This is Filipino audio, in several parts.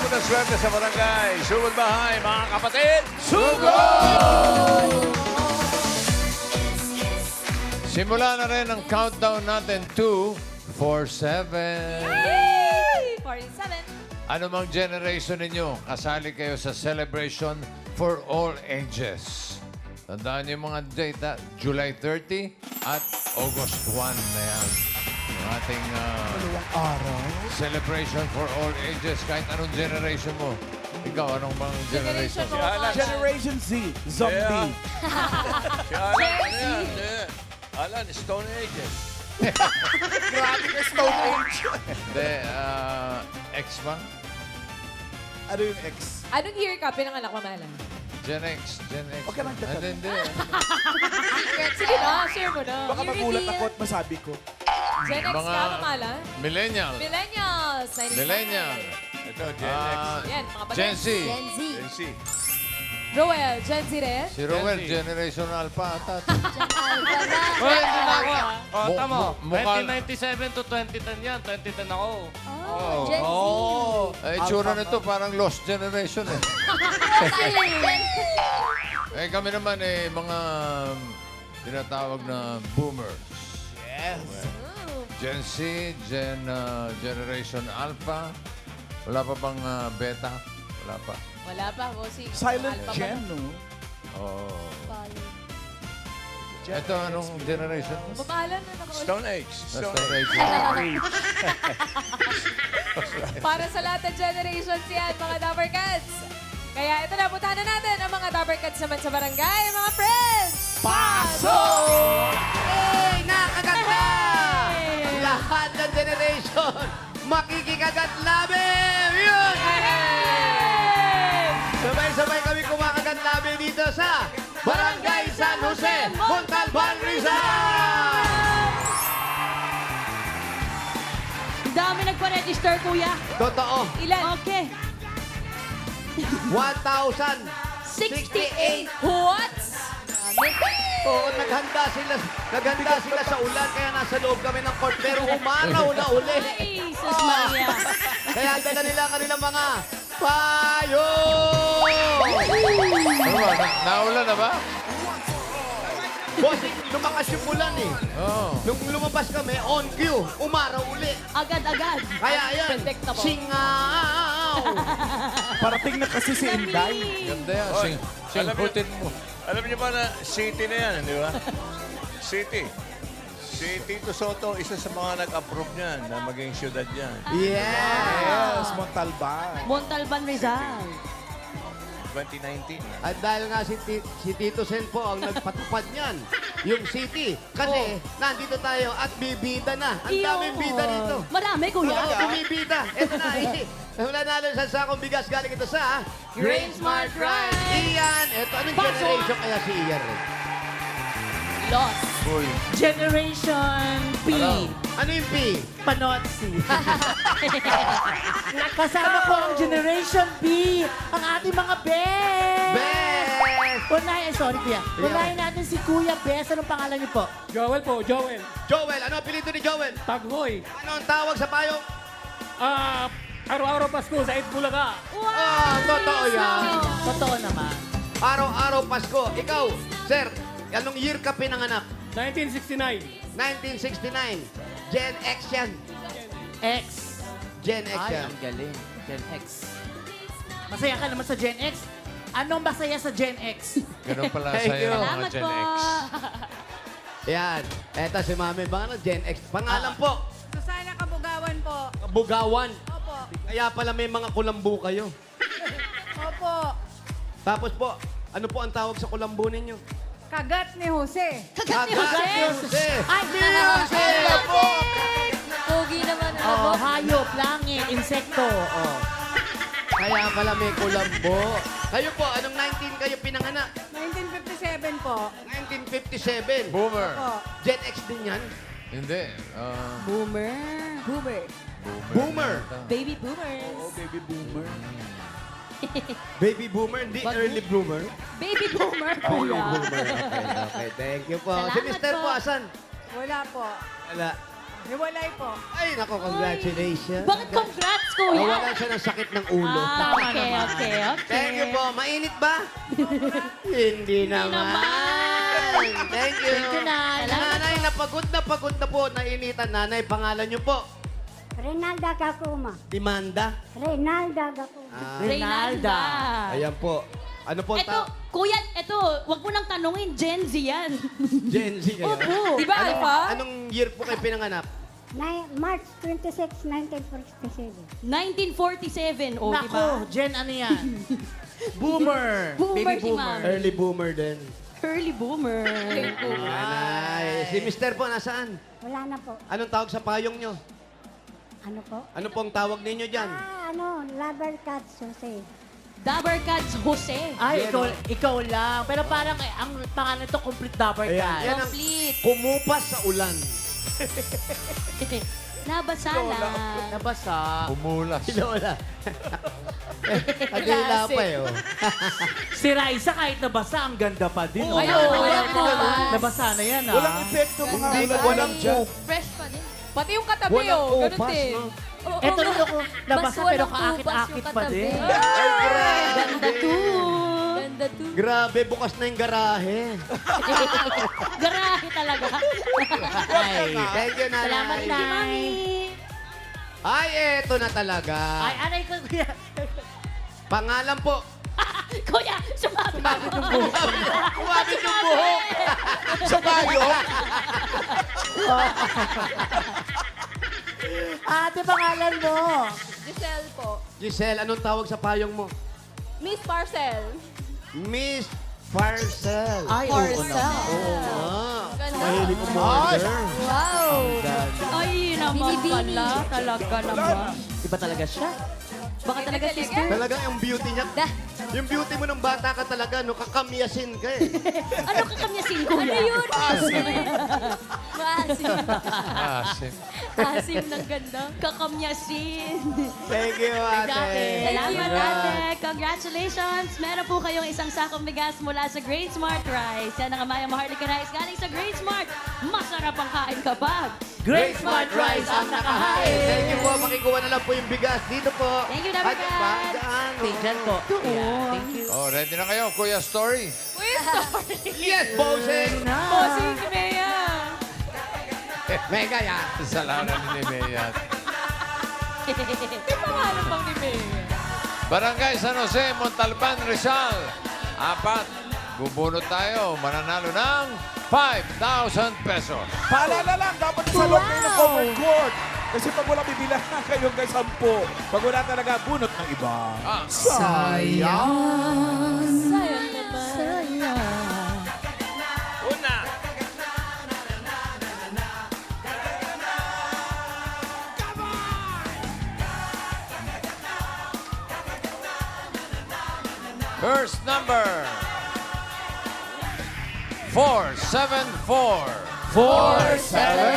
Sumot ang swerte sa barangay. Sumot bahay, mga kapatid. Simula na rin ang countdown natin. 2, 4, 7. Yay! 47. Ano mang generation ninyo, kasali kayo sa celebration for all ages. Tandaan niyo yung mga date, July 30 at August 1 na yan. Ang ating celebration for all ages, kahit anong generation mo. Ikaw, anong bang generation? Generation mo. Generation Z, zombie. Si Alan, ano yan? Alan, Stone Ages. Grabe ka, Stone Age. Hindi, X ba? Ano yung X? Anong year ka pinanganak, Mamala? Gen X, Gen X. Okay lang, teka. Hindi. Sige na, share mo na. Baka magulat ako at masabi ko. Gen X Mga ka, Mamala? millennial. Millennials. 95. Millennial. Ito, Gen X. Yan, mga batang. Gen Z. Gen Z. Gen Z. Roel, Gen Z rin? Si Rowell, Gen Z. Generation Alpha. Ata. Hoy, hindi na ako ah. Oh, Mu- tamo. mu- mukha- 1997 to 2010 yan. 2010 ako. Oh, Gen Z. Ay, itsura nito parang lost generation eh. Eh, kami naman eh, mga tinatawag na boomers. Yes. Oh. Gen Z, Generation Alpha. Wala pa bang beta? Wala pa. Wala pa, bossing. Silent Alpha pa Gen, lang. no? Oh. Ito, anong generation? Mamahalan na naman. Stone Age. Basta Stone Age. radio. Para sa lahat ng generations yan, mga Dapper Cats. Kaya ito na, puntahan na natin ang mga Dapper Cats naman sa barangay, mga friends! Pasok! Hey, nakaganda! Hey! Lahat ng generation, makikikagat namin! Yun! Sabay-sabay kami kumakagat namin dito sa Barangay San Jose, Montalban, Rizal! Dami nagpa-register, kuya. Totoo, Ilan? Okay. 1,068. What? Oo, naghanda sila sa ulan, kaya nasa loob kami ng court, pero umaraw na uli. Ay, sus Maria. Kaya dala nila ang kanilang mga payo! Ano ba? Naulan na ba? Boss, lumakas yung ulan eh. Oo. Nung lumabas kami, on cue, umaraw uli. Agad-agad. Kaya ayan, Predictable. singaw! Parating na kasi si Inday. Ganda yan. Oy, alam niyo- Singputin mo. Alam niyo ba na city na yan, di ba? City. Si Tito Soto, isa sa mga nag-approve niyan na maging syudad yan. Yeah! Yes, Montalban. Montalban Rizal. 2019. At dahil nga si Tito Sen po ang nagpatupad niyan, yung city. Kasi nandito tayo at bibida na. Ang daming bida dito. Marami, kuya. Oo, bumibida. Ito na eh. Wala nalo sa sakong bigas galing ito sa Grain Smart Rice. Ian, ito anong generation kaya si Ian? Lost. Uy. Generation P. Ano yung P? Panotsi. Kasama ko ang Generation B. Ang ating mga best. Best! Unahin, sorry kuya. Unahin natin si Kuya Best. Anong pangalan niyo po? Joel po, Joel. Joel, ano apelido ni Joel? Taghoy. Ano ang tawag sa payong? Araw-araw Pasko sa Bulaga. Totoo yan. Totoo naman. Araw-araw Pasko. Ikaw, sir, anong year ka pinanganak? 1969. 1969. Gen X yan. X. Gen X Ay, yan. ang galing. Gen X. Masaya ka naman sa Gen X. Anong masaya sa Gen X? Ganun pala Thank sa'yo you. mga Salamat Gen po. X. Yan. Eto si Mami. Baka Gen X. Pangalan po? Susana Kabugawan po. Bugawan. Opo. Kaya pala may mga kulambu kayo. Opo. Tapos po, ano po ang tawag sa kulambu ninyo? Kagat ni Jose. Kagat Jose. Ay, Jose po. Pogi naman. Oh, hayop, langit, insekto. Oh. Kaya pala may kulambu. Kayo po, anong 19 kayo pinanganak? 1957 po. 1957. Boomer. Opo. Gen X din yan? Hindi. Boomer. Boomer. Boomer. Baby boomers. Baby boomer. Baby boomer, hindi early bloomer. Baby boomer, kuya. Okay, thank you po. Si Salamat Mr. po, po. asan? Wala po. Wala. Hiwalay po. Ay, nako, congratulations. Bakit congrats, kuya? Nawalan siya ng sakit ng ulo. Okay. Thank you po. Mainit ba? Hindi naman. Thank you. Thank you, Nay. Nanay, napagod na po. Nainitan, nanay. Pangalan niyo po? Renalda Gakuma. Dimanda. Renalda Gakuma. Reynalda. Ayan po. Ano po ang Ito, kuya, ito, wag mo nang tanungin, Gen Z yan. Gen Z kayo? Opo. Di ba, Alpha? Anong year po kayo pinanganak? March 26, 1947. 1947, oh, di ba? Nako, Jen, ano yan? Boomer. Boomer Baby si boomer. Ma'am. Early boomer din. Early boomer. Nanay. Si Mister po, nasaan? Wala na po. Anong tawag sa payong nyo? Ano po? Ano pong tawag ninyo dyan? Lover Cat Jose. Dabber Cats Jose. Ay, ikaw lang. Pero parang ang pangalan ito, complete Dapper Ayan, Cat. yan ang Complete. kumupas sa ulan. Nabasa lang. Nabasa. Umulas. Lola. Adila pa eh. Oh. Si Raisa kahit nabasa, ang ganda pa din. Oh. Ay, oo, Nabasa na yan, ah. Walang epekto mga Hindi ulan. ko walang joke. Fresh pa din. Pati yung katabi, Walang oh. Ganun upas, din. no? Oo, Ito nga. rin ako nabasa Basta pero walang kaakit-akit upas yung pa katabi. din. Ay, grabe. Ganda to. Ganda to. Grabe, bukas na yung garahe. Garahe talaga. Ay, thank you, nanay. Salamat, Nay. Ay, eto na talaga. Ay, anay ko, kuya. Pangalan po. Kuya, sumabit mo. Kumabit yung buhok. Sa bayo. Ate, pangalan mo. Giselle po. Giselle, anong tawag sa payong mo? Miss Parcel. Miss Parcel. Ay, oo naman. Ah, Ganda. mahilig ko mother. Wow. Ay, naman pala. Talaga naman. Iba talaga siya. Baka talaga sister. Talaga yung beauty niya. Yung beauty mo nung bata ka talaga, no, kakamyasin ka eh. Ano ka kamyasin, kuya? Ano yun? Maasim. Asim. Asim ng ganda. Kakamyasin. Thank you, ate. Salamat, ate. Congratulations. Meron po kayong isang sakong bigas mula sa Great Smart Rice. Yan ang amayang Maharlika Rice galing sa Great Smart. Masarap ang kain kapag. Great Smart Rice ang nakahain. Thank you po. Makikuha na lang po yung bigas. Dito po. Thank you, David At Kat. daan. Tingnan po. Yeah, thank you. Oh, ready na kayo, Kuya Story? Kuya Story. Yes, bossing. Bossing si Mea. Mega yan. Salamat ni Mayat. Yung pangalan pang ni Mea. Barangay San Jose, Montalban, Rizal. 4. Bubunot tayo. Mananalo ng 5,000 pesos. Paalala lang, dapat sa loob kayo ng covered court. Kasi pag wala bibilangan kayo kay 10. Pag wala talaga, bunot ng iba. Ah. Sayang. Sayang naman. Una. First number. 474. 474.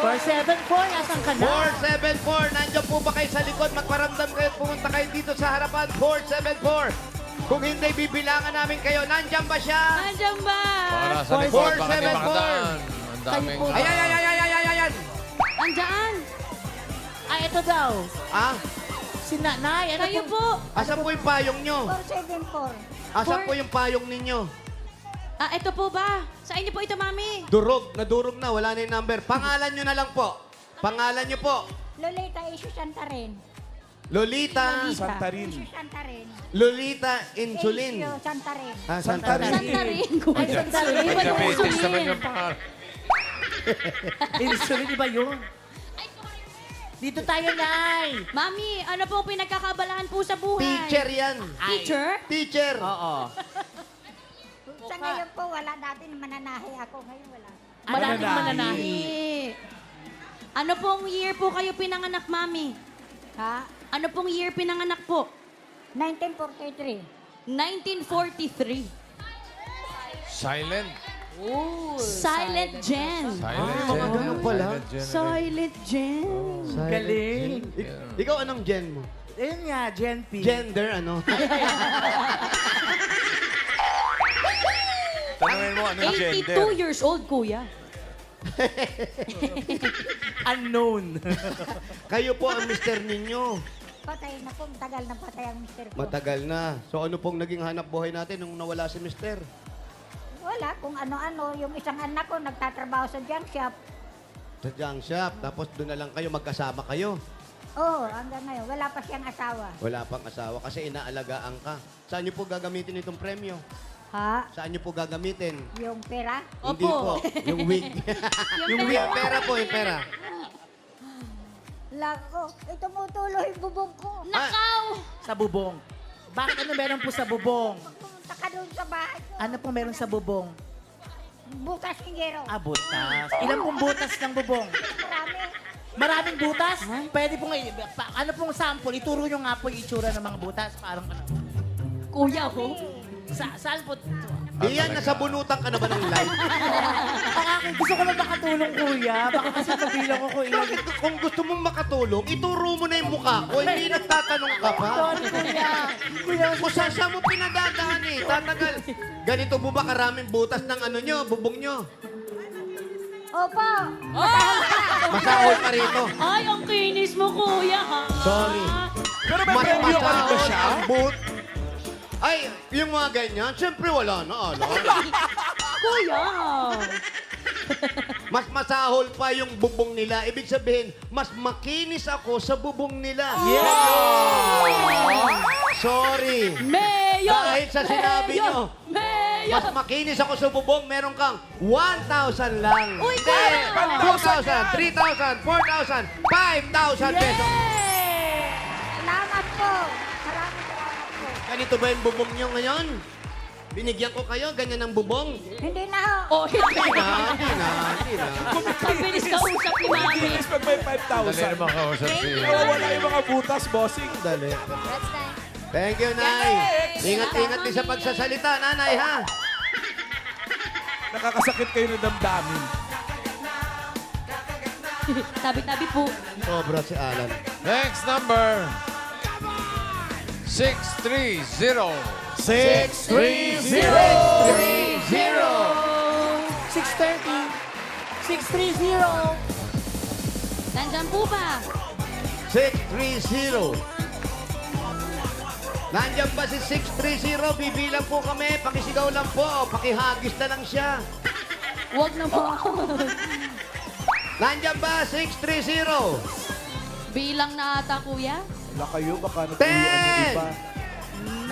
474, nasan ka na? 474. Nandiyan po ba kayo sa likod? Magparamdam kayo. Pumunta kayo dito sa harapan. 474. Kung hindi, bibilangan namin kayo. Nandiyan ba siya? Nandiyan ba? Para sa likod, baka di 474. makadaan. Ang daming... Kayo po. Ayan, ayan, ayan, ayan, ayan, ayan. Andyan. Ay, ito daw. Ah, Si Nanay, ano Kayo po? po. asan po yung payong nyo? 474. Asan po yung payong ninyo? Ito po ba? Sa inyo po ito, mami. Durog. Nadurog na. Wala na yung number. Pangalan nyo na lang po. Pangalan nyo po. Lolita Isu Santarin. Lolita. Santarin. Isu Santarin. Lolita Insulin. Isu Santarin. Ah, Santarin. Santa rin. Kuya. Santa rin. May diabetes naman yung pangalan. Insulin, di ba yun? Dito tayo, Nay. Mami, ano po pinagkakabalahan po sa buhay? Teacher yan. Teacher? Teacher. Oo. Sa ngayon po, wala natin mananahi ako. Ngayon wala. Malaking mananahi. Ano pong year po kayo pinanganak, Mami? Ha? Ano pong year pinanganak po? 1943. 1943. Silent. Silent Gen. Silent mga ganun pala. Silent Gen. Galing. Ikaw anong gen mo? Ayun nga, Gen P. Gender ano? Tanungin mo kung anong gender. 82 years old, kuya. Unknown. Kayo po ang mister ninyo. Patay na po, tagal na patay ang mister ko. Matagal na. So ano pong naging hanap buhay natin nung nawala si mister? Wala, kung ano-ano. Yung isang anak ko, nagtatrabaho sa junk shop. Sa junk shop. Tapos doon na lang kayo, magkasama kayo. Oo, hanggang ngayon. Wala pa siyang asawa. Wala pang asawa kasi inaalagaan ka. Saan niyo po gagamitin itong premyo? Ha? Saan niyo po gagamitin? Yung pera? Hindi po. Yung wig. yung wig. Pera po, yung pera. Lako, tumutulo yung bubong ko. Nakaw! Sa bubong. Bakit ano meron po sa bubong? Pumunta ka doon sa bahay ko. Ano po meron sa bubong? Butas ng gero. Ah, butas. Ilan pong butas ng bubong? Marami. Maraming butas? Pwede pong, ano pong sample? Ituro nyo nga po yung itsura ng mga butas. Parang ano. Kuya, ho? Saan po? Iyan, nasa bunutan ka na ba ng live? Ang akin, gusto ko lang makatulong, kuya. Baka kasi nabilang ko ilang. Kung gusto mong makatulong, ituro mo na yung mukha ko. Hindi nagtatanong ka pa. Sorry, kuya. Kuya, Kung saan mo pinadadaan eh. Tatagal. Ganito mo ba karaming butas ng ano nyo, bubong nyo? Opo. Masahol ka rito. Ay, ang kinis mo, kuya, ha? Sorry. Pero may premyo pa rin ba siya? ang boot. Ay, yung mga ganyan, siyempre wala na. Ano? Kuya! Mas masahol pa yung bubong nila. Ibig sabihin, mas makinis ako sa bubong nila. Sorry. Mayor! Dahil sa sinabi nyo, Mayor! mas makinis ako sa bubong, meron kang 1,000 lang. Uy, Hindi, kuya! 2,000, 3,000, 4,000, 5,000 pesos. Salamat po. Maraming salamat po. Ganito ba yung bubong nyo ngayon? Binigyan ko kayo, ganyan ang bubong. Hindi na ho. Oh, hindi Hindi na. Ang bilis ka usap ni Mami. Kinis pag may Dali 5,000. naman kausap si... Nawawala yung mga butas, bossing. Dali. That's nice. Thank you, Nay. Ingat-ingat din sa pagsasalita, Nanay, ha? Nakakasakit kayo ng damdamin. Tabi-tabi po. Sobra si Alan. Next number. 630. 630. 630. 630. Nandyan po ba? 630. Nandiyan ba si 630? Bibilang po kami. Pakisigaw lang po. Pakihagis na lang siya. Huwag na po. Nandiyan ba 630? Bilang na ata, kuya. Wala kayo, baka natuyuan yung 10. iba.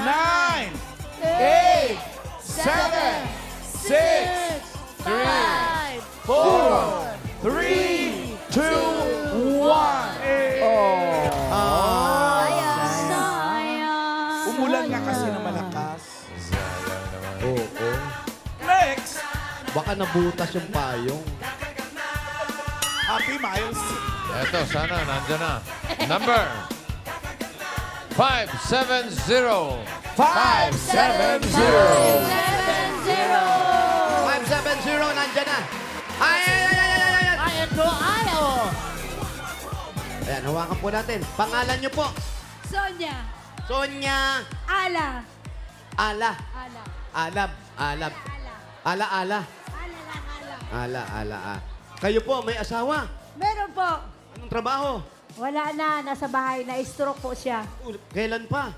9, 8, 7, 6, 5, 4, 3, 2, 1. Oh. Sayang. Umulan nga kasi na malakas. Oo. Next, Baka nabutas yung payong. Happy Miles. Eto, sana, nandyan na. Number 570. 570. 570, nandiyan na. Ay, ay, ay, ay, ay, ay, ay. Ay, ito, ay, oh. Ayan, hawakan po natin. Pangalan niyo po. Sonia. Sonia. Ala. Ala. Ala. Alab. Alab. Ala, ala. Ala lang, ala. Ala, ala, Kayo po, may asawa. Meron po. Anong trabaho? Wala na, nasa bahay. Na-stroke po siya. Kailan pa?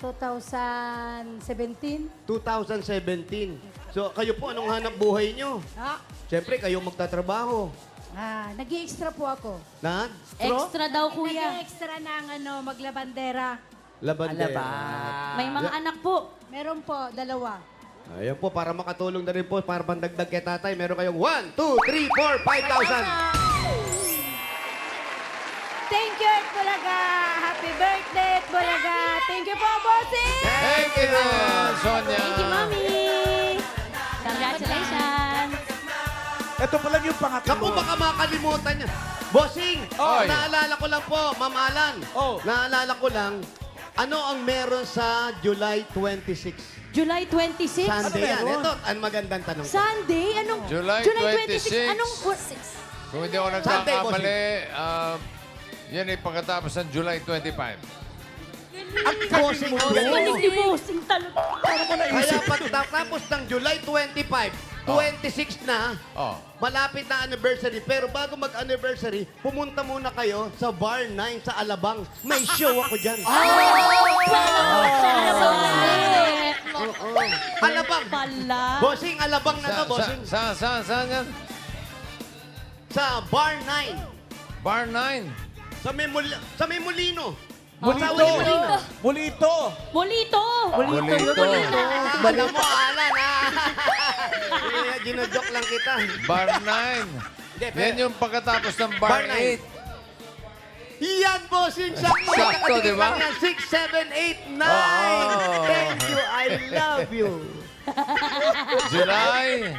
2017. 2017. So, kayo po, anong hanap buhay nyo? Siyempre, kayo magtatrabaho. Nag-extra po ako. Na? Extra daw, kuya. Nag-extra ng maglabandera. Labandera. May mga anak po. Meron po, 2. Ayan po, para makatulong na rin po, para pandagdag kay tatay, meron kayong 1, 2, 3, 4, 5,000. Thank you, Bulaga. Happy birthday, Bulaga. Thank you po, bossing. Thank you, Sonia. Thank you, Mami. Congratulations. Ito pala yung Naku, pangatlo. baka makalimutan niya. Bossing, Oy. naalala ko lang po, Ma'am Alan. Oh. Naalala ko lang, ano ang meron sa July 26? July 26? Sunday yan. meron? Ito, ang magandang tanong. Sunday? Anong? July 26. Anong? Kung hindi ako Sunday, nagkakamali, yan ay pagkatapos ng July 25. Bossing, Galing ni Bossing talaga. Kaya pagkatapos ng July 25, 26 na, Oh. malapit na anniversary. Pero bago mag-anniversary, pumunta muna kayo sa Bar 9 sa Alabang. May show ako dyan. Alabang. Pala. Bossing, Alabang na to, bossing. Saan yan? Sa Bar 9. Bar 9. Sa may Molino. Mulito. Molino. Mulito. Molito. Molito. Alam mo, Alan, ha? Ginodok lang kita. Bar 9. Hindi, Yan yung pagkatapos ng Bar Bar 9. 8. Yan, bossing. Sakto. Sakto, di ba? 6, 7, 8, 9. Oh. Thank you. I love you. July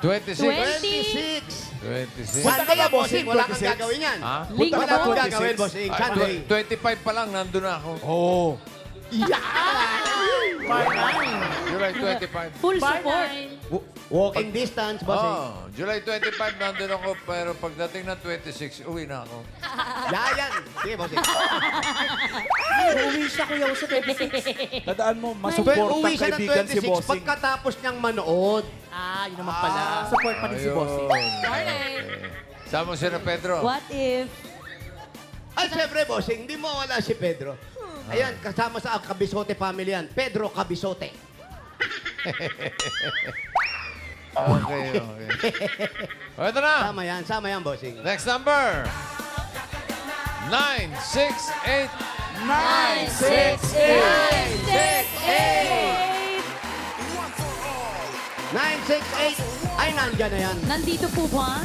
26. 26. 26. Punta ka Sunday, ba, bossing? Wala kang 26? gagawin yan. Ha? Punta ka Wala ba kang 26? gagawin, bossing. Ay, Sunday. 25 pa lang, nandun na ako. Oh. July 25. Full support. Walking distance, bossing. Oh, July 25 nandun ako, pero pagdating ng 26, uwi na ako. Yan. Sige, bossing. Uuwi siya, Kuya Uso, 26. Tandaan mo, masuportang Uwi siya ng kaibigan si 26 Bossing. pagkatapos niyang manood. Yun naman pala. Support pa rin si Bossing. Morning. Sama si na Pedro. What if? Ay, syempre, bossing, hindi mo wala si Pedro. Ayan, kasama sa Kabisote family yan. Pedro Kabisote. Okay. O, ito na. Sama yan, bossing. Next number. 968. 968. Ay, nandyan na yan. Nandito po ba?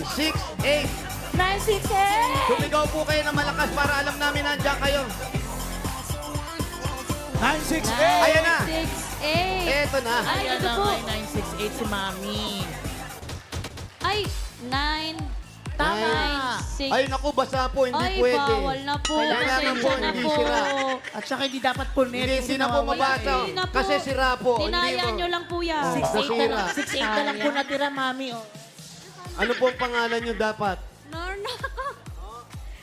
968. 968! Sumigaw po kayo na malakas para alam namin nandyan kayo. 968. Ayan na. 968! Eto na. Ay, Ayan ito na po. nga, 968 si Mami. Ay, 9. Tama. 9, 6. Ay, naku, basa po. Hindi Ay, pwede. bawal na po. Kailangan po, Pasensya na hindi po. sira. At saka hindi dapat punit. Hindi na po mabasa. Hindi na po. Kasi sira po. Tinaya Hindi nyo mo. lang po yan. 6'8 na lang. Nasira. 6'8 na lang po natira, Mami. Oh. Ano po ang pangalan nyo dapat? Lorna.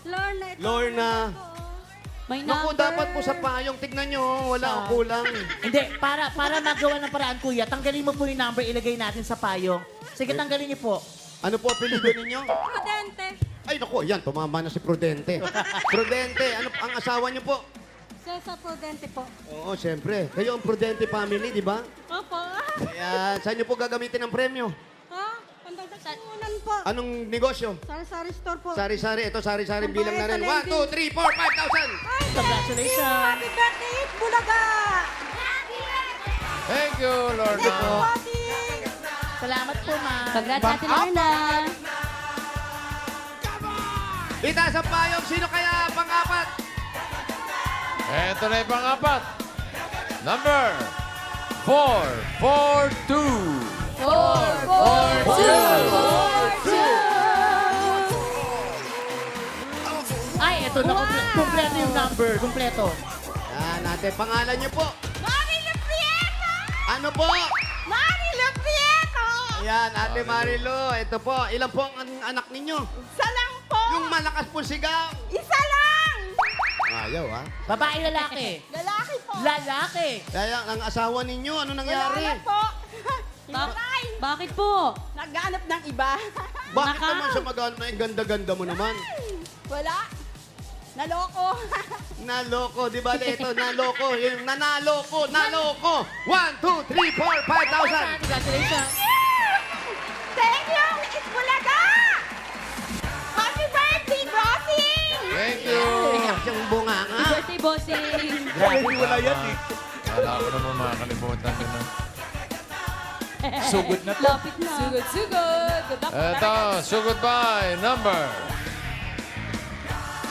Lorna. ito. Lorna. May Naku, number. dapat po sa payong. Tignan nyo, wala ang kulang. Hindi, para magawa ng paraan, Kuya, tanggalin mo po yung number, ilagay natin sa payo. Sige, tanggalin niyo po. Ano po apelido ninyo? Prudente. Ay, naku, ayan, tumama na si Prudente. Prudente, ano ang asawa nyo po? Cesar Prudente po. Oo, siyempre. Kayo ang Prudente family, di ba? Opo. Ayan, saan nyo po gagamitin ang premyo? Ha? Pandagdagunan po. Anong negosyo? Sari-sari store po. Sari-sari. Ito, sari-sari bilang na rin. 1, Pambayad sa 2, 3, 4, 5,000. Congratulations. Happy birthday, Bulaga! Thank you, Lorna. Salamat po, Ma. Congrats, Ate Lorna. Itaas ang payong. Sino kaya pang-apat? Ito na yung pang-apat. Number 442. 442. Ay, ito na. Kompleto yung number. Kompleto. Yan, ate. Pangalan nyo po. Marilo Prieto! Ano po? Marilo Prieto! Ayan, ate Marilo. Ito po. Ilan po ang anak ninyo? Isa lang po! Yung malakas po sigaw. Isa lang! Ayaw, ha? Babae, lalaki. Lalaki po! Lalaki. Kaya ang asawa ninyo, ano nangyari? Wala na po! Bakit po? Naghanap ng iba. Bakit naman siya mag-ano na yung ganda-ganda mo naman? Wala. Naloko. Naloko, di ba? Ito, naloko. Yung nanaloko, naloko. 1, 2, 3, 4, 5,000. Congratulations. Thank you, Miss Bulaga! Happy birthday, Bossing! Thank you. Iyak siyang bunga nga. Birthday, bossing. Grabe, wala yan eh. Wala ko naman makakalimutan yun. Sugod na to. Lapit na. Sugod. Good luck. Ito, so goodbye. Number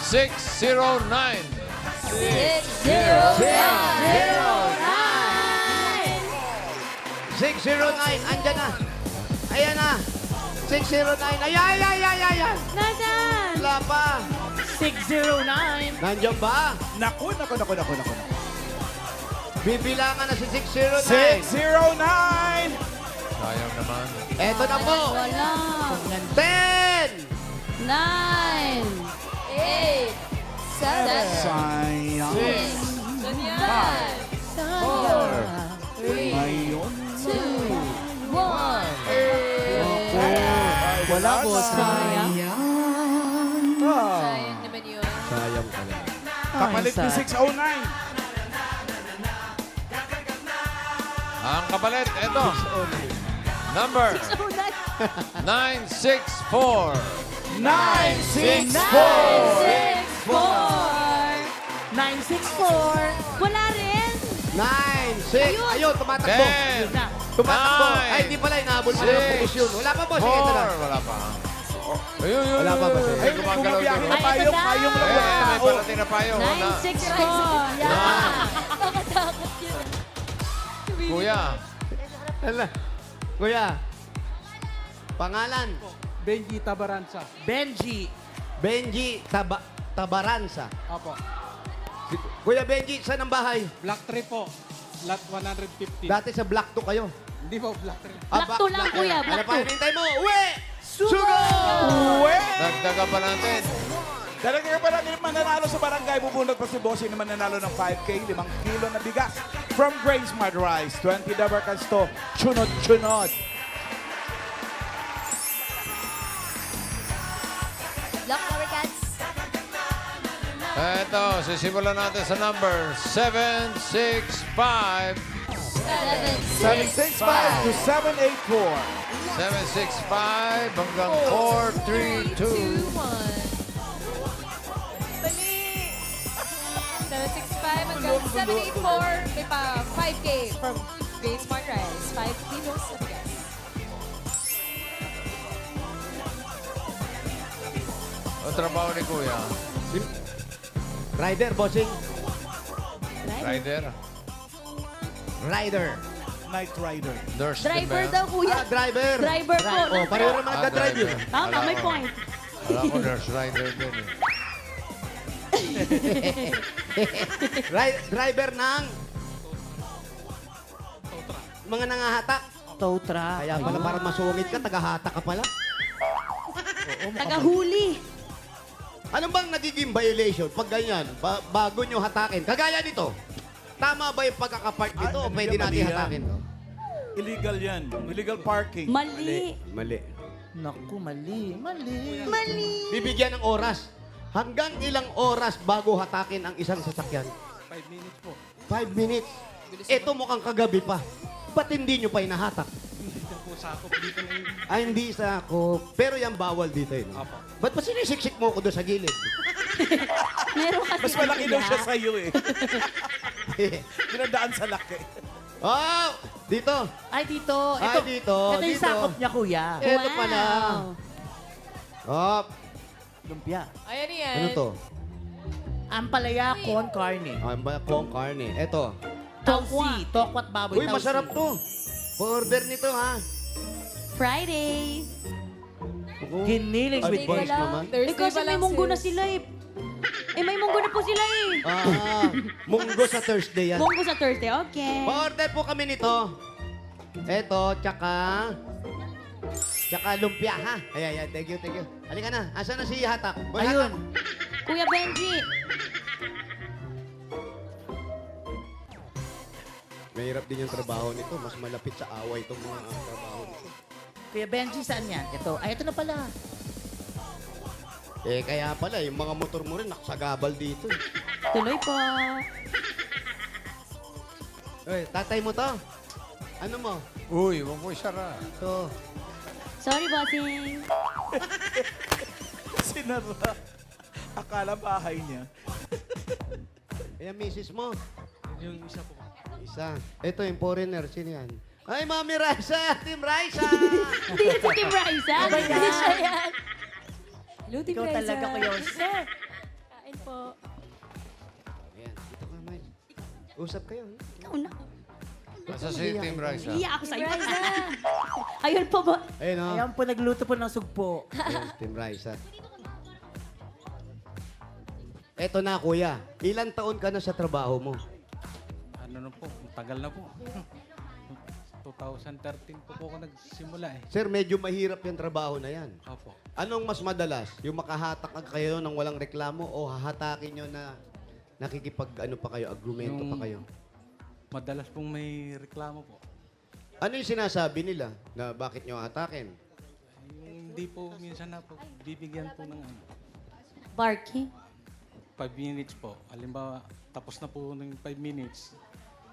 609. 609, andyan na. Ayan na. 609. Ayan. Nasaan? Wala pa. 609. Nandiyan ba? Naku. Bibilangan na si 609. 609. Sayang naman. Eto na po. Wala. 10. 9. 8. 7. Sayang. 6. Ganyan. 4. Ngayon. 2. Sayang. Ah, Sayang naman yun. Sayang pala. kapalit ni 609. Ang kapalit, ito. Number 964. 964! 964. Wala rin. 9, 6. Ayun, tumatakbo. 10. Tumatakbo. Nine, Ay, hindi pala. Inaabot pa ng six, posisyon. Wala pa, boss. Sige, ito na. 4. Wala pa. Ayun, yun. Wala pa ba, sir? Ay, bumabiyahe na payong. Payong lang Eh, walang may tao. parating na payo. 964. Yeah. Nakatakot yun. Kuya, Hala. Kuya. Pangalan. Benji Tabaranza. Benji. Benji Tabaranza. Opo. Kuya Benji, saan ang bahay? Black Tree po. Lot 150. Dati sa Black 2 kayo. Hindi po Black Tree. Black 2 lang, kuya. Ano Black pa 2. hinintay mo? Uwi! Sugo! Uwe! dagdagan pa natin. Talaga pa natin mananalo sa barangay. Bubunod pa si Bossing na mananalo ng 5K, 5 kilo na bigas. From Grain Smart Rice, 20 Dabar Casto, chunod-chunod. Lock Lower Cats. Ito, sisimulan natin sa number 765. 765 to 784. 765 hanggang 432. 765 hanggang 784. May pa 5K from Great Smart Rice. 5 kilos na bigas. Ang trabaho ni Kuya. Rider, bossing. Rider. Rider. Night Rider. Nurse din ba Driver yan? daw, kuya. Driver. Driver po. Oh, pareho naman Ah, nagka-drive yun. driver. Tama, Alam may ko. point. Alam ko, nurse rider din eh. Driver ng mga nangahatak. Tow truck. Kaya pala para masungit ka, tagahatak ka pala. Tagahuli. Ano bang nagiging violation pag ganyan, bago nyo hatakin? Kagaya nito, tama ba yung pagkakapark dito o pwede natin hatakin? Illegal yan. Illegal parking. Mali. Mali. Naku, mali. Mali. Mali. Bibigyan ng oras. Hanggang ilang oras bago hatakin ang isang sasakyan? 5 minutes po. 5 minutes. Ito mukhang kagabi pa. Ba't hindi nyo pa inahatak? Hindi na po sakop dito na yun. Ay, hindi sa ako. Pero yan bawal dito eh. No? Apo. Ba't pa sinisiksik mo ko doon sa gilid? Meron kasi. Mas malaki daw siya kuya. sa'yo eh. Dinadaan sa laki. Oh! Dito. Ay, dito. Ay, Ito, dito, Ito yung dito. sakop niya, kuya. Ito pala. Oh, Lumpia. Ayan yan. ano to? Ampalaya con carne. Ang kong karne. Ito. Tausi. Tokwat baboy. Uy, tausi. masarap to. Pa-order nito, ha? Friday. Giniling Ay, with Teka boys lang. naman. Thursday Eh, kasi pa may lang, munggo na sis. sila eh. Eh, may munggo na po sila eh. Munggo sa Thursday yan. Munggo sa Thursday, okay. Pa-order po kami nito. Ito, tsaka lumpia, ha? Ayan, thank you. Halika na. Asan na si Hatak? Boy, Ayun. Hatak. Kuya Benji. Mahirap din yung trabaho nito. Mas malapit sa away itong mga trabaho nito. Kuya Benji, saan yan? Ito. Ay, ito na pala. Eh, kaya pala, yung mga motor mo rin, nakasagabal dito. Tuloy po. Tatay mo to? Ano mo? Uy, huwag mo isara. Ito. Sorry, bossing. Sinara. Akala bahay niya. Ayan, misis mo. Yung isa po. Isa. Ito, yung foreigner. Sino yan? Ay, Mami Raisa! Team Raisa! Hindi yan si Team Raisa. Hindi siya yan. Hello, Team Ikaw Raisa. talaga, Kuya Sir. Kain po. Ayan, dito ka, May. Usap kayo. Ikaw na. Nasa si Team Raisa. Iiyak ako sa iyo. Ayun po ba? Ayun, o. Ayan po, nagluto po ng sugpo. Ayan, Team Raisa. Eto na, kuya. Ilang taon ka na sa trabaho mo? Ano na po, tagal na po. 2013 po ako nagsimula eh. Sir, medyo mahirap yung trabaho na yan. Opo. Anong mas madalas? Yung makahatak kayo ng walang reklamo o hahatakin nyo na nakikipag-ano pa kayo, agrumento pa kayo? Madalas pong may reklamo po. Ano yung sinasabi nila na bakit nyo hatakin? Yung Hindi po minsan na po bibigyan po ng ano, Barky? 5 minutes po. Halimbawa, tapos na po ng 5 minutes,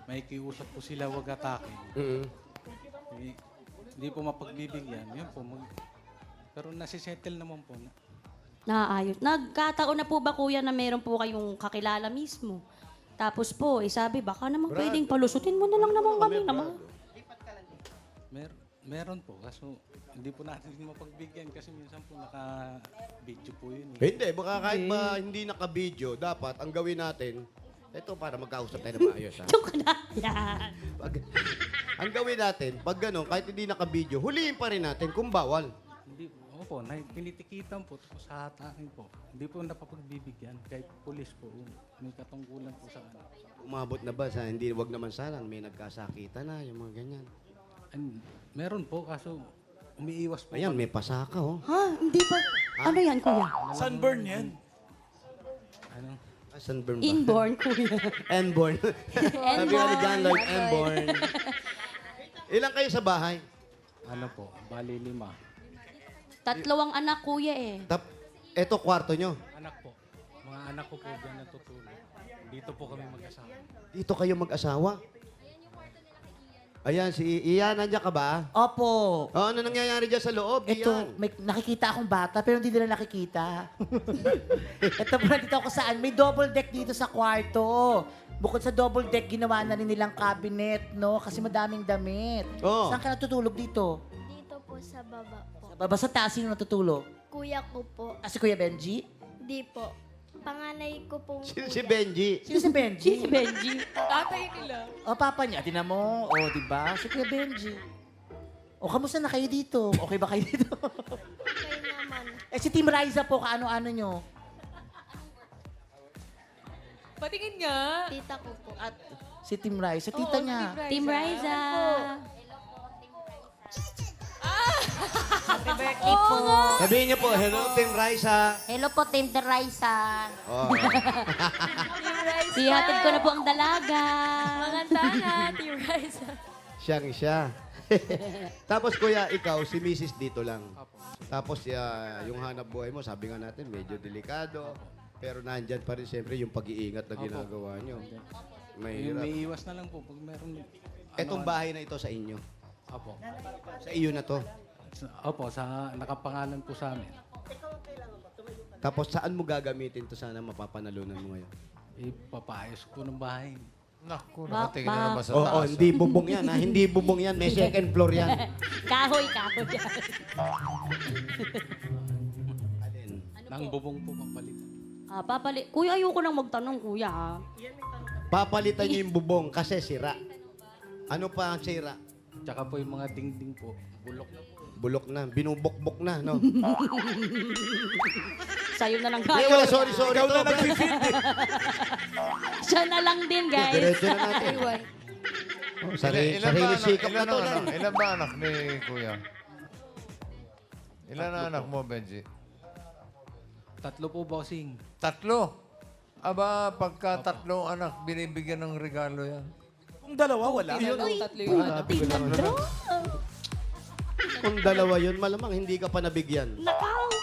may kiusap po sila wag atake. Hindi po mapagbibigyan. Yun po. Pero nasisettle naman po. Naayos. Nagkataon na po ba, kuya, na meron po kayong kakilala mismo? Tapos po, sabi, baka naman pwedeng palusutin mo na lang naman kami naman. Meron po. Kaso hindi po natin mapagbigyan kasi minsan po naka-video po yun. Hindi, baka kahit ba hindi naka-video, dapat ang gawin natin, ito para magkausap tayo na maayos. Ha? Yung ka na. Yan. Ang gawin natin, pag gano'n, kahit hindi naka-video, huliin pa rin natin kung bawal. Hindi, opo, pinitikitan po, tapos hatakin po. Hindi po napapagbibigyan, kahit pulis po, may katungkulan po sa ano. Umabot na ba sa hindi, wag naman sana, may nagkasakitan na, yung mga ganyan. Meron po, kaso umiiwas po. Ayan, may pasaka, oh. Ha? Hindi pa. Ano yan, kuya? Sunburn yan. Ano? Ah, sunburn ba? Inborn, kuya. Enborn. Sabi nga ni John Lloyd, Enborn. Ilan kayo sa bahay? Ano po, bali 5. 3 ang anak, kuya eh. Eto, kwarto nyo. Anak po, mga anak ko po dyan natutulog. Dito po kami mag-asawa. Dito kayo mag-asawa. Ayan, si Ian, nandiyan ka ba? Opo. Oh, ano nangyayari dyan sa loob, Ito, Ian? may nakikita akong bata pero hindi nila nakikita. Ito po, nandito ako saan. May double deck dito sa kwarto. Bukod sa double deck, ginawa na rin nilang cabinet, no? Kasi madaming damit. Oo. Saan ka natutulog dito? Dito po sa baba po. Sa baba sa taas, sino natutulog? Kuya ko po. Si Kuya Benji? Di po. Panganay ko pong Si Benji. Sino si Benji? Si Benji. Tatay nila. O, papa niya. Tinan mo. O, di ba? Si Kuya Benji. O, kamusta na kayo dito? Okay ba kayo dito? Okay naman. Si Team Riza po, kaano-ano nyo? Patingin nga. Tita ko po. At si Team Riza, tita niya. Team Riza. Happy birthday po. Sabihin niyo po, hello, Team Raisa. Hello po, Team Teresa. Oh. Ihatid ko na po ang dalaga. Mangantahan, Team Riza. Siyang siya. Tapos kuya, ikaw, si Mrs. dito lang. Tapos yung hanap buhay mo, sabi nga natin, medyo delikado. Pero nandyan pa rin siyempre yung pag-iingat na ginagawa nyo. Mahirap. May iwas na lang po pag meron. Etong bahay na ito sa inyo. Opo. Sa iyo na to. Opo, nakapangalan po sa amin. Tapos saan mo gagamitin to sana mapapanalunan mo ngayon? Ipapaayos po ng bahay. Naku, nakatingin na naman sa Oo, taas. hindi bubong yan ha. Hindi bubong yan. May second floor yan. Kahoy, kahoy. Alin? Nang bubong po papalitan. Kuya, ayoko nang magtanong, kuya. Ha? Papalitan niyo yung bubong kasi sira. Ano pa ang sira? Tsaka po yung mga dingding po, bulok na po. Bulok na. Binubok-bok na, no? Sa'yo na lang, Ay, guys. wala, sorry. Ikaw to, na bro. nag-fit eh. Siya na lang din, guys. Diretso na natin. Oh, sarili sikap na to. Ilan ba anak ni Kuya? Ilan na anak mo, Benji? 3 po, bossing. 3? Aba, pagka 3 anak, binibigyan ng regalo yan. Kung dalawa, wala. Tatlo yung anak. Kung dalawa yun, malamang hindi ka pa nabigyan.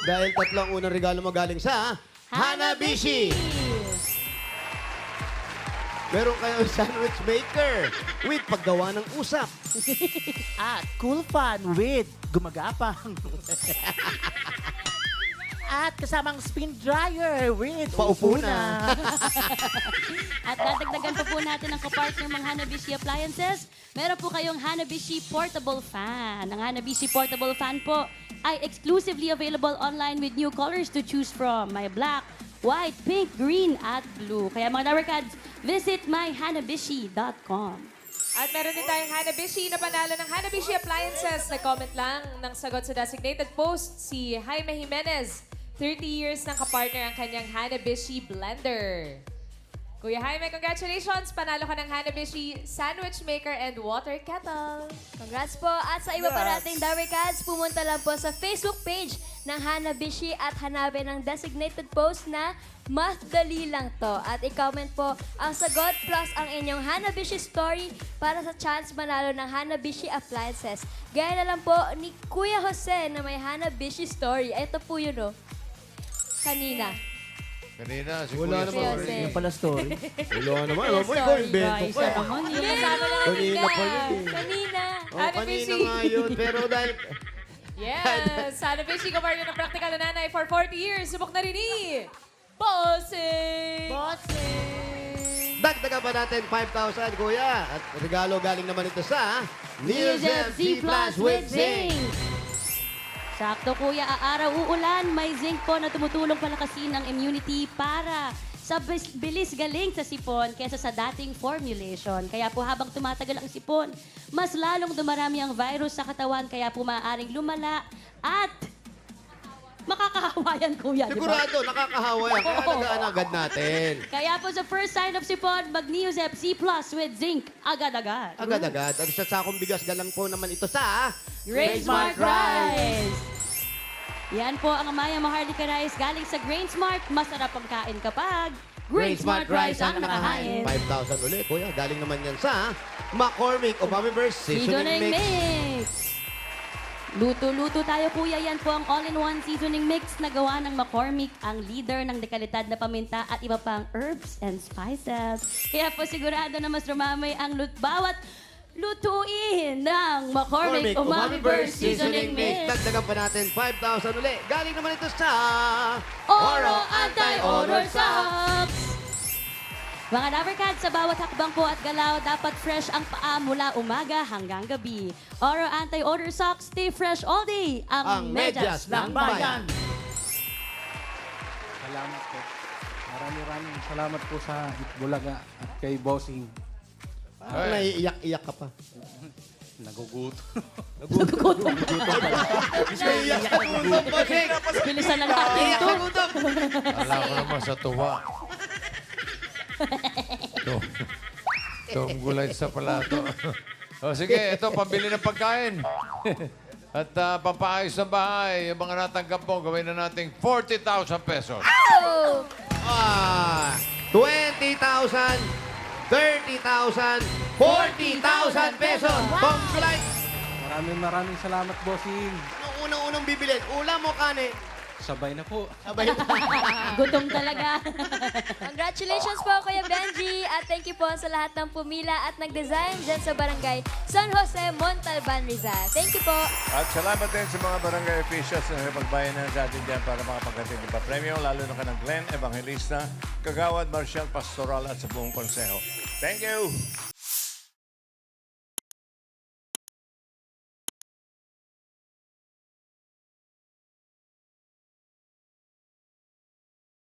Dahil 3 ang unang regalo mo galing sa Hanabishi! Meron kayong sandwich maker with paggawa ng usap. At cool fun with gumagapang. At kasamang spin dryer with Paupo upo na. At dadagdagan pa po natin ang kapartner ng Hanabishi Appliances. Meron po kayong Hanabishi Portable Fan. Ang Hanabishi Portable Fan po ay exclusively available online with new colors to choose from. May black, white, pink, green, at blue. Kaya mga Dabarkads, visit myhanabishi.com. At meron din tayong Hanabishi na panalo ng Hanabishi Appliances. Nag-comment lang ng sagot sa designated post si Jaime Jimenez. 30 years ng kapartner ang kanyang Hanabishi blender. Kuya Jaime, congratulations! Panalo ka ng Hanabishi Sandwich Maker and Water Kettle. Congrats po. At sa iba pa nating Dabber Cats, pumunta lang po sa Facebook page ng Hanabishi at hanapin ang designated post na Mas Dali Lang To. At i-comment po ang sagot plus ang inyong Hanabishi story para sa chance manalo ng Hanabishi Appliances. Gaya na lang po ni Kuya Jose na may Hanabishi story. Ito po yun, oh. Kanina. Kanina, si Wala Kuya naman. Story. Yes, Yung pala story. Wala naman. Alam mo, ikaw, invento Guys, ko. ano naman yun? Kasama lang Kanina pa yun eh. Kanina. Oh, kanina nga yun. Pero dahil... Yes! Hanabishi, kapartner ng practical na nanay for 40 years. Subok na rin ni Bossing! Dagdagan pa natin 5,000, kuya. At regalo galing naman ito sa Neosep Z Plus with Zinc. Sakto kuya, aaraw uulan, may zinc po na tumutulong palakasin ang immunity para sa bilis galing sa sipon kaysa sa dating formulation. Kaya po habang tumatagal ang sipon, mas lalong dumarami ang virus sa katawan kaya po maaaring lumala at makakahawa yan kuya, di ba? Sigurado, nakakahawa yan. Kaya alagaan agad natin. Kaya po sa first sign of sipon, mag-Neosep Z Plus with Zinc agad-agad. Agad-agad. At sa sakong bigas galang po naman ito sa... Grain Smart Rice! Yan po ang Amaya Maharlika Rice galing sa Grain Smart. Masarap ang kain kapag Grain Smart Rice ang nakahain. 5,000 ulit, kuya. Galing naman yan sa McCormick o Mamiverse Seasoning Mix. Luto-luto tayo kuya. Yan po ang all-in-one seasoning mix na gawa ng McCormick, ang leader ng dekalidad na paminta at iba pang herbs and spices. Kaya po sigurado na mas rumamay ang bawat lutuin ng McCormick Umami Burst Seasoning Mix. Dagdagan pa natin 5,000 ulit. Galing naman ito sa... Oro Anti-Odor Socks! Mga Dabber Cats, sa bawat hakbang po at galaw, dapat fresh ang paa mula umaga hanggang gabi. Oro Anti-Odor Socks, stay fresh all day. Ang medyas ng bayan. Salamat po. Maraming salamat po sa Itbulaga at kay Bossing. Parang naiiyak-iyak ka pa. Naguguto. Naiiyak ka gutom, Bossing. Bilisan na natin ito. Alam ko naman sa tuwa. Itong gulay sa palato. O sige, ito, pambili ng pagkain. At pampaayos ng bahay, yung mga natanggap mo, gawin na nating 40,000 pesos. 20,000, 30,000, 40,000 pesos. Congratulations! Maraming salamat, Bossing. Anong unang-unang bibilin? Ulam o kanin? Sabay na po. Sabay. Gutom talaga. Congratulations po, Kuya Benji. At thank you po sa lahat ng pumila at nag-design dyan sa barangay San Jose, Montalban, Rizal. Thank you po. At salamat din sa mga barangay officials na nagpagbayan na sa atin dyan para makapagdating ng pa-premyo, lalo na kanang Glenn Evangelista, Kagawad Marcial Pastoral at sa buong konseho. Thank you!